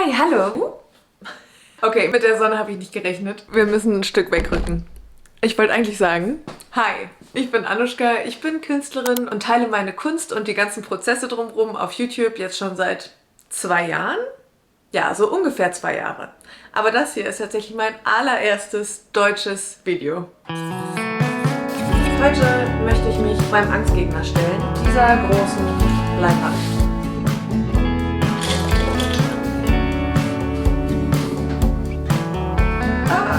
Hi, hallo. Okay, mit der Sonne habe ich nicht gerechnet. Wir müssen ein Stück wegrücken. Ich wollte eigentlich sagen, hi, ich bin Anushka, ich bin Künstlerin und teile meine Kunst und die ganzen Prozesse drumherum auf YouTube jetzt schon seit 2 Jahren. Ja, so ungefähr 2 Jahre. Aber das hier ist tatsächlich mein allererstes deutsches Video. Heute möchte ich mich meinem Angstgegner stellen, dieser großen Leinwand.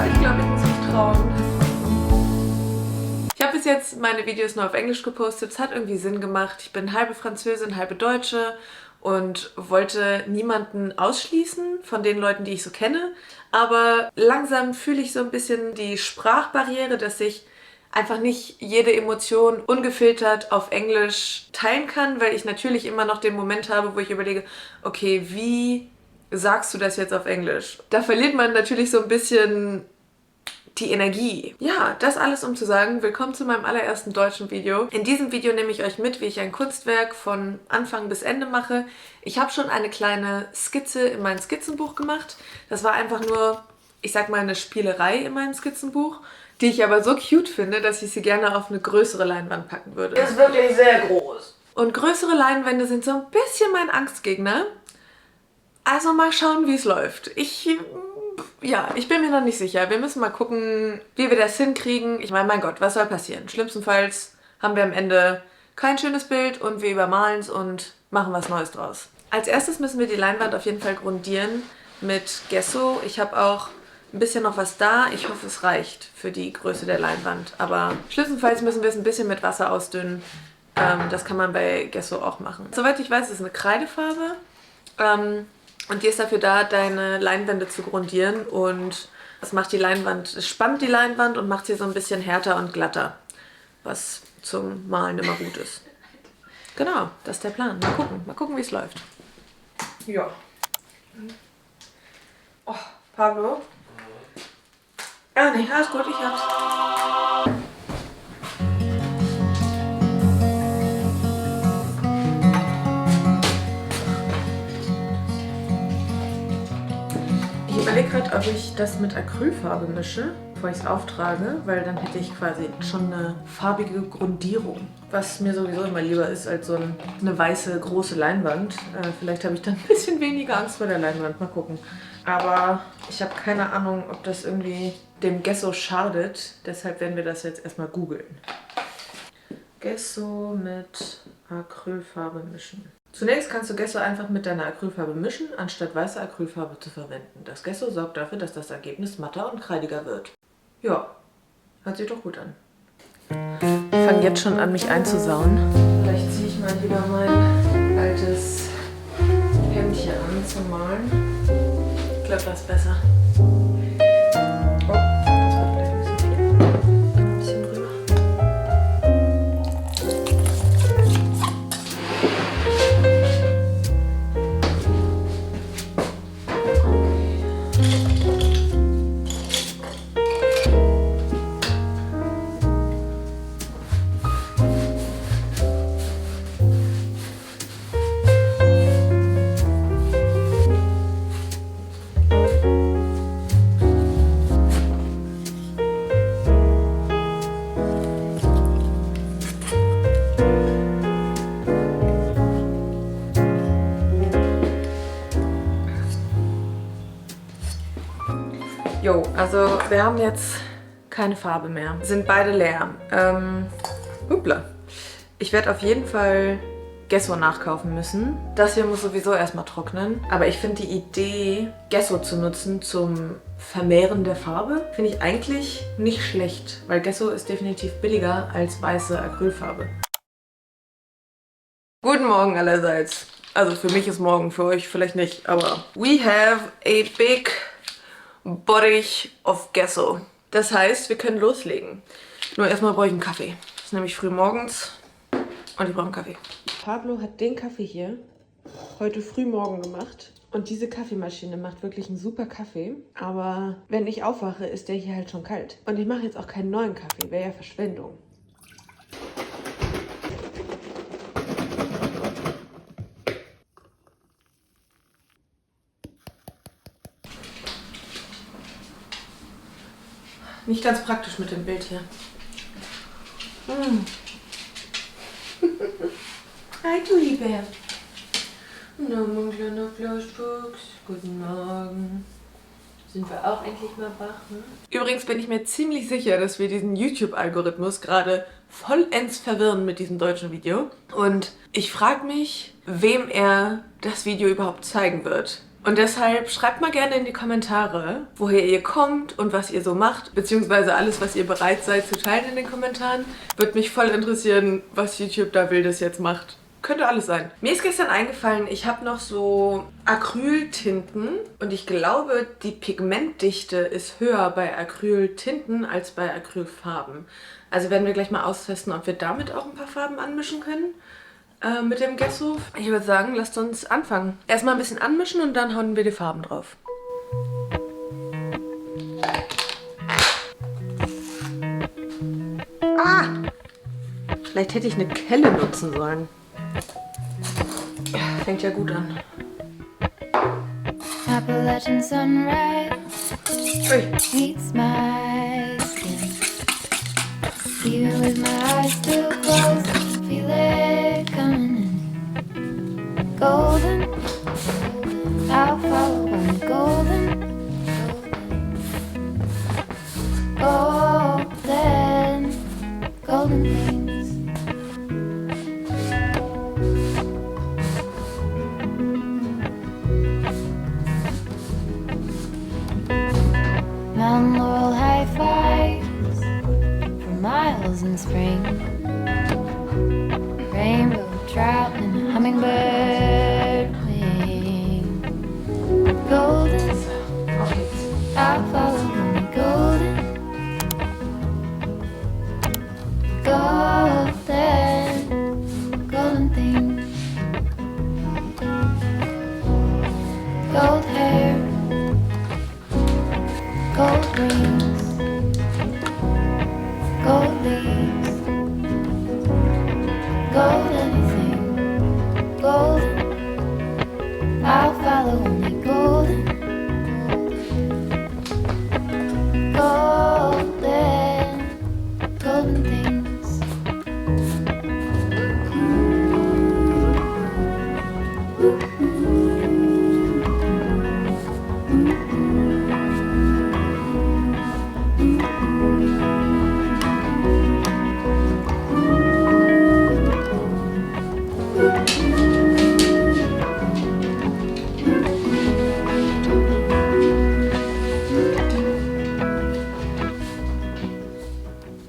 Ich glaube, ich muss mich trauen. Ich habe bis jetzt meine Videos nur auf Englisch gepostet. Es hat irgendwie Sinn gemacht. Ich bin halbe Französin, halbe Deutsche und wollte niemanden ausschließen von den Leuten, die ich so kenne. Aber langsam fühle ich so ein bisschen die Sprachbarriere, dass ich einfach nicht jede Emotion ungefiltert auf Englisch teilen kann, weil ich natürlich immer noch den Moment habe, wo ich überlege, okay, wie sagst du das jetzt auf Englisch? Da verliert man natürlich so ein bisschen die Energie. Ja, das alles um zu sagen, willkommen zu meinem allerersten deutschen Video. In diesem Video nehme ich euch mit, wie ich ein Kunstwerk von Anfang bis Ende mache. Ich habe schon eine kleine Skizze in mein Skizzenbuch gemacht. Das war einfach nur, ich sag mal, eine Spielerei in meinem Skizzenbuch, die ich aber so cute finde, dass ich sie gerne auf eine größere Leinwand packen würde. Das ist wirklich sehr groß. Und größere Leinwände sind so ein bisschen mein Angstgegner. Also mal schauen, wie es läuft. Ich bin mir noch nicht sicher. Wir müssen mal gucken, wie wir das hinkriegen. Ich meine, mein Gott, was soll passieren? Schlimmstenfalls haben wir am Ende kein schönes Bild und wir übermalen es und machen was Neues draus. Als erstes müssen wir die Leinwand auf jeden Fall grundieren mit Gesso. Ich habe auch ein bisschen noch was da. Ich hoffe, es reicht für die Größe der Leinwand. Aber schlimmstenfalls müssen wir es ein bisschen mit Wasser ausdünnen. Das kann man bei Gesso auch machen. Soweit ich weiß, ist es eine Kreidefarbe. Und die ist dafür da, deine Leinwände zu grundieren, und das macht die Leinwand, es spannt die Leinwand und macht sie so ein bisschen härter und glatter, was zum Malen immer gut ist. Genau, das ist der Plan. Mal gucken, wie es läuft. Ja. Oh, Pablo? Ah, nee, alles gut, ich hab's. Ich überlege gerade, ob ich das mit Acrylfarbe mische, bevor ich es auftrage, weil dann hätte ich quasi schon eine farbige Grundierung. Was mir sowieso immer lieber ist als so eine weiße große Leinwand. Vielleicht habe ich dann ein bisschen weniger Angst vor der Leinwand, mal gucken. Aber ich habe keine Ahnung, ob das irgendwie dem Gesso schadet. Deshalb werden wir das jetzt erstmal googeln. Gesso mit Acrylfarbe mischen. Zunächst kannst du Gesso einfach mit deiner Acrylfarbe mischen, anstatt weiße Acrylfarbe zu verwenden. Das Gesso sorgt dafür, dass das Ergebnis matter und kreidiger wird. Ja, hört sich doch gut an. Ich fange jetzt schon an, mich einzusauen. Vielleicht ziehe ich mal lieber mein altes Hemdchen an zum Malen. Ich glaube, das ist besser. Oh, das wird vielleicht ein bisschen viel. Ein bisschen rüber. Jo, also wir haben jetzt keine Farbe mehr. Sind beide leer. Upla. Ich werde auf jeden Fall Gesso nachkaufen müssen. Das hier muss sowieso erstmal trocknen. Aber ich finde die Idee, Gesso zu nutzen zum Vermehren der Farbe, finde ich eigentlich nicht schlecht. Weil Gesso ist definitiv billiger als weiße Acrylfarbe. Guten Morgen allerseits. Also für mich ist morgen, für euch vielleicht nicht, aber we have a big Bottich of Gesso. Das heißt, wir können loslegen. Nur erstmal brauche ich einen Kaffee. Es ist nämlich früh morgens und ich brauche einen Kaffee. Pablo hat den Kaffee hier heute früh morgen gemacht. Und diese Kaffeemaschine macht wirklich einen super Kaffee. Aber wenn ich aufwache, ist der hier halt schon kalt. Und ich mache jetzt auch keinen neuen Kaffee. Wäre ja Verschwendung. Nicht ganz praktisch mit dem Bild hier. Hi, du Liebe. Na, mein kleiner Fleischfuchs. Guten Morgen. Sind wir auch endlich mal wach, ne? Übrigens bin ich mir ziemlich sicher, dass wir diesen YouTube-Algorithmus gerade vollends verwirren mit diesem deutschen Video. Und ich frage mich, wem er das Video überhaupt zeigen wird. Und deshalb schreibt mal gerne in die Kommentare, woher ihr kommt und was ihr so macht, beziehungsweise alles, was ihr bereit seid zu teilen in den Kommentaren. Würde mich voll interessieren, was YouTube da Wildes jetzt macht. Könnte alles sein. Mir ist gestern eingefallen, ich habe noch so Acryltinten und ich glaube, die Pigmentdichte ist höher bei Acryltinten als bei Acrylfarben. Also werden wir gleich mal austesten, ob wir damit auch ein paar Farben anmischen können. Mit dem Gesso. Ich würde sagen, lasst uns anfangen. Erstmal ein bisschen anmischen und dann hauen wir die Farben drauf. Ah! Vielleicht hätte ich eine Kelle nutzen sollen. Fängt ja gut an. Appalachian sunrise meets my skin. Even with my eyes still closed, feel it coming in. Golden, I'll follow on the golden. Golden, golden things. Mount Laurel high fives for miles in spring. Rainbow trout and hummingbird wing. Golden, I'll follow only golden. Golden, golden things. Gold hair, gold rings, gold leaves, gold anything, golden. I'll follow only golden, golden, golden things.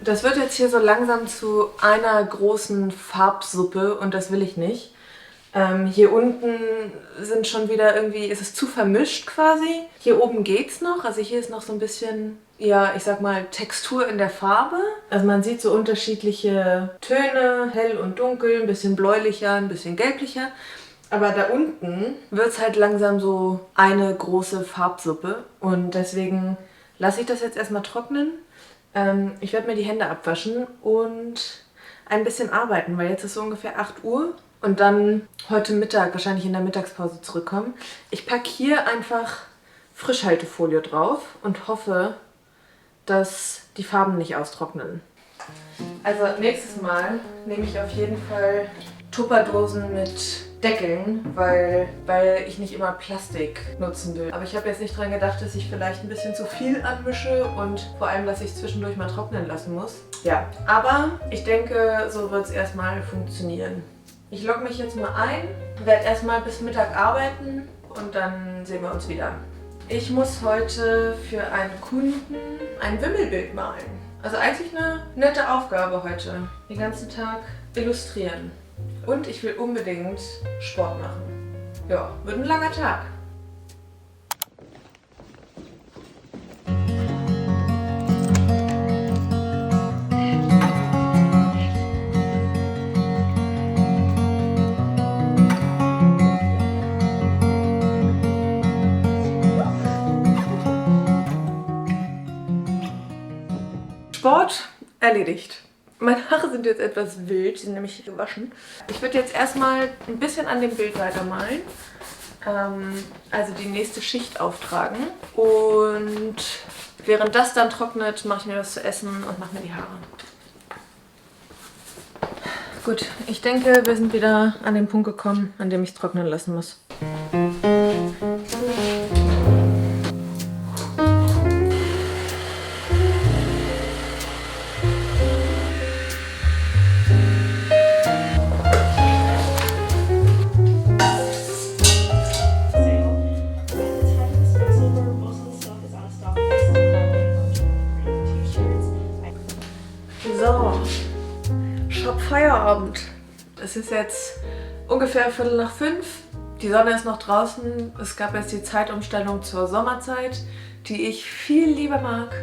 Das wird jetzt hier so langsam zu einer großen Farbsuppe und das will ich nicht. Hier unten sind schon wieder irgendwie, ist es zu vermischt quasi. Hier oben geht's noch, also hier ist noch so ein bisschen, ja, ich sag mal, Textur in der Farbe. Also man sieht so unterschiedliche Töne, hell und dunkel, ein bisschen bläulicher, ein bisschen gelblicher. Aber da unten wird es halt langsam so eine große Farbsuppe und deswegen lasse ich das jetzt erstmal trocknen. Ich werde mir die Hände abwaschen und ein bisschen arbeiten, weil jetzt ist so ungefähr 8 Uhr und dann heute Mittag, wahrscheinlich in der Mittagspause zurückkommen. Ich packe hier einfach Frischhaltefolie drauf und hoffe, dass die Farben nicht austrocknen. Also nächstes Mal nehme ich auf jeden Fall Tupperdosen mit Deckeln, weil ich nicht immer Plastik nutzen will. Aber ich habe jetzt nicht dran gedacht, dass ich vielleicht ein bisschen zu viel anmische und vor allem, dass ich es zwischendurch mal trocknen lassen muss. Ja, aber ich denke, so wird es erstmal funktionieren. Ich logge mich jetzt mal ein, werde erstmal bis Mittag arbeiten und dann sehen wir uns wieder. Ich muss heute für einen Kunden ein Wimmelbild malen. Also eigentlich eine nette Aufgabe heute. Den ganzen Tag illustrieren. Und ich will unbedingt Sport machen. Ja, wird ein langer Tag. Sport erledigt. Meine Haare sind jetzt etwas wild, sie sind nämlich gewaschen. Ich würde jetzt erstmal ein bisschen an dem Bild weitermalen also die nächste Schicht auftragen. Und während das dann trocknet, mache ich mir was zu essen und mache mir die Haare. Gut, ich denke, wir sind wieder an den Punkt gekommen, an dem ich es trocknen lassen muss. So, Shop-Feierabend. Es ist jetzt ungefähr 4:45. Die Sonne ist noch draußen. Es gab jetzt die Zeitumstellung zur Sommerzeit, die ich viel lieber mag,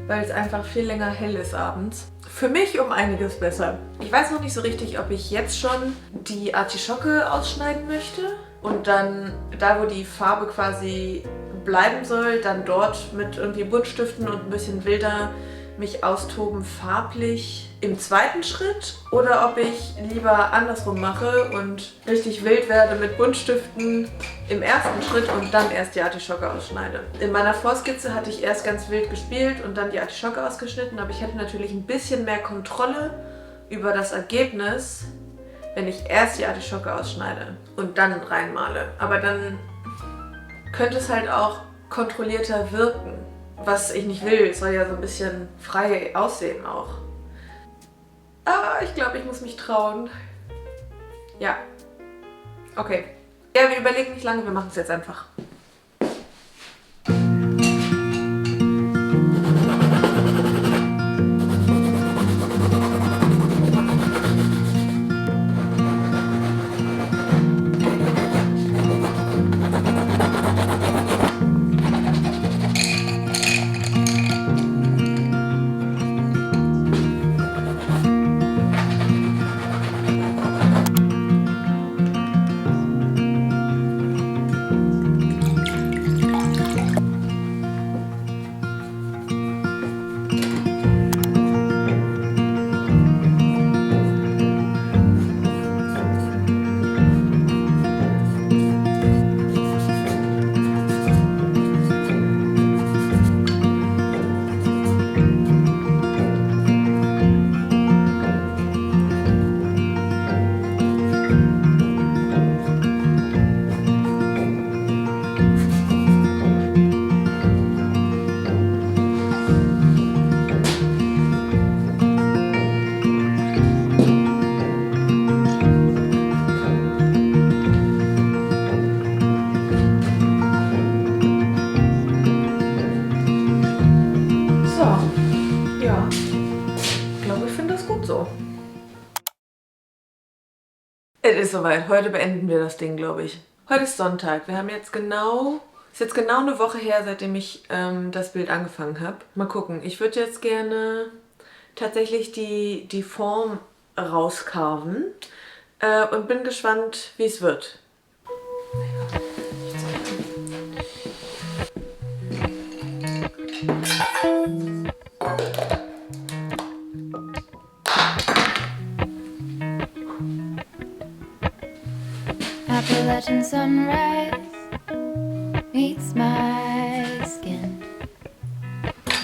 weil es einfach viel länger hell ist abends. Für mich um einiges besser. Ich weiß noch nicht so richtig, ob ich jetzt schon die Artischocke ausschneiden möchte und dann da, wo die Farbe quasi bleiben soll, dann dort mit irgendwie Buntstiften und ein bisschen wilder mich austoben farblich im zweiten Schritt oder ob ich lieber andersrum mache und richtig wild werde mit Buntstiften im ersten Schritt und dann erst die Artischocke ausschneide. In meiner Vorskizze hatte ich erst ganz wild gespielt und dann die Artischocke ausgeschnitten, aber ich hätte natürlich ein bisschen mehr Kontrolle über das Ergebnis, wenn ich erst die Artischocke ausschneide und dann reinmale. Aber dann könnte es halt auch kontrollierter wirken. Was ich nicht will, es soll ja so ein bisschen frei aussehen auch. Ich glaube, ich muss mich trauen. Ja. Okay. Ja, wir überlegen nicht lange, wir machen es jetzt einfach. Es ist soweit. Heute beenden wir das Ding, glaube ich. Heute ist Sonntag. Wir haben jetzt genau... Es ist jetzt genau eine Woche her, seitdem ich das Bild angefangen habe. Mal gucken. Ich würde jetzt gerne tatsächlich die Form rauskarven und bin gespannt, wie es wird. Appalachian sunrise meets my skin.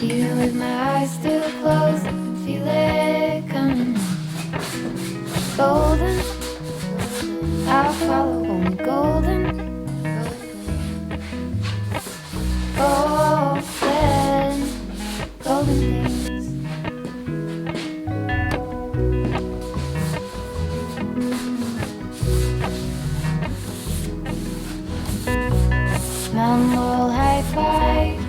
Even with my eyes still closed, I can feel it coming. Golden, I'll follow only golden. Golden, golden things. Mountain Laurel high fives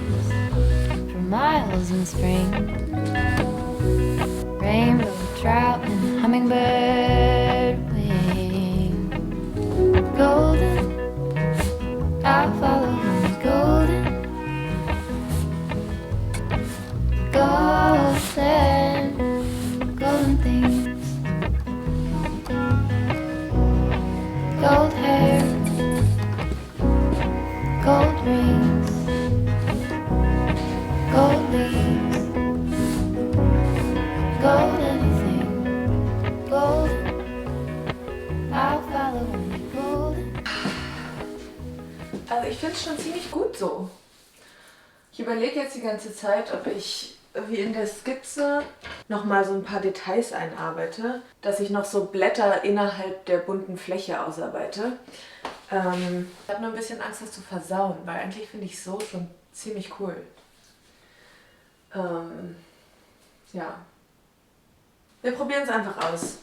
for miles in spring. Rainbow trout and hummingbird wing. Golden, I'll follow only golden. Golden, golden things. Gold hair, gold rings, gold leaves, gold anything, golden. I'll follow only golden. finde es schon ziemlich gut so. Ich überlege jetzt die ganze Zeit, ob ich wie in der Skizze nochmal so ein paar Details einarbeite, dass ich noch so Blätter innerhalb der bunten Fläche ausarbeite. Ich habe nur ein bisschen Angst, das zu versauen, weil eigentlich finde ich so schon ziemlich cool. Ja. Wir probieren es einfach aus.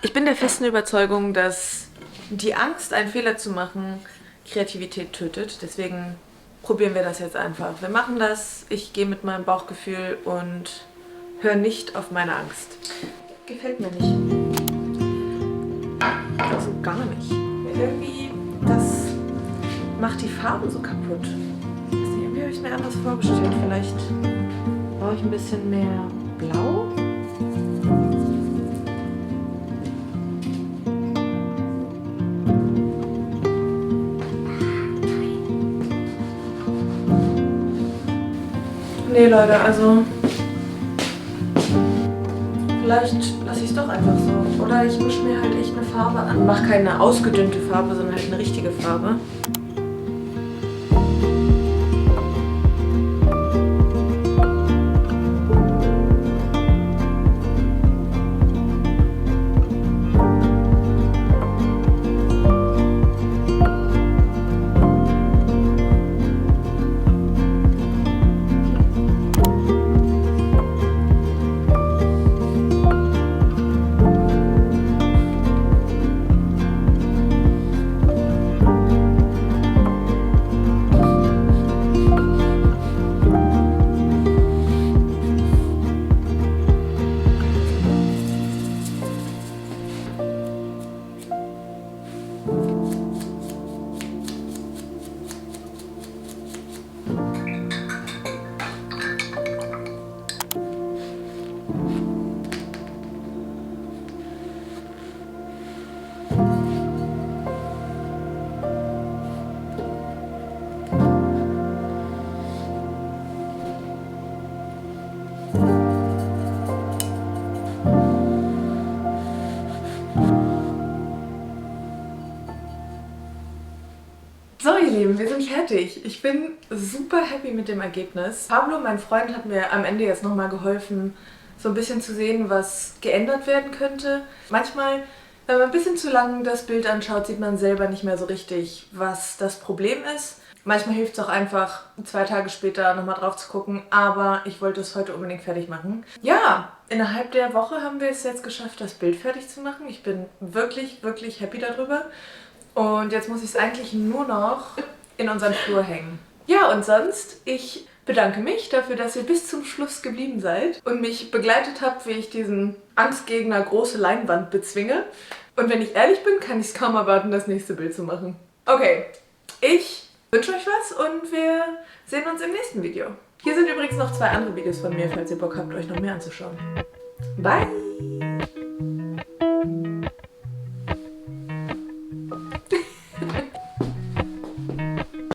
Ich bin der festen Überzeugung, dass die Angst, einen Fehler zu machen, Kreativität tötet. Deswegen probieren wir das jetzt einfach. Wir machen das, ich gehe mit meinem Bauchgefühl und höre nicht auf meine Angst. Gefällt mir nicht. Also gar nicht. Irgendwie, das macht die Farbe so kaputt. Irgendwie habe ich mir anders vorgestellt. Vielleicht brauche ich ein bisschen mehr Blau. Nee, Leute, also vielleicht lasse ich es doch einfach so. Oder ich mische mir halt echt eine Farbe an. Mach keine ausgedünnte Farbe, sondern halt eine richtige Farbe. So ihr Lieben, wir sind fertig. Ich bin super happy mit dem Ergebnis. Pablo, mein Freund, hat mir am Ende jetzt nochmal geholfen, so ein bisschen zu sehen, was geändert werden könnte. Manchmal, wenn man ein bisschen zu lang das Bild anschaut, sieht man selber nicht mehr so richtig, was das Problem ist. Manchmal hilft es auch einfach, 2 Tage später nochmal drauf zu gucken, aber ich wollte es heute unbedingt fertig machen. Ja, innerhalb der Woche haben wir es jetzt geschafft, das Bild fertig zu machen. Ich bin wirklich, wirklich happy darüber. Und jetzt muss ich es eigentlich nur noch in unseren Flur hängen. Ja, und sonst, ich bedanke mich dafür, dass ihr bis zum Schluss geblieben seid und mich begleitet habt, wie ich diesen Angstgegner große Leinwand bezwinge. Und wenn ich ehrlich bin, kann ich es kaum erwarten, das nächste Bild zu machen. Okay, ich wünsche euch was und wir sehen uns im nächsten Video. Hier sind übrigens noch 2 andere Videos von mir, falls ihr Bock habt, euch noch mehr anzuschauen. Bye!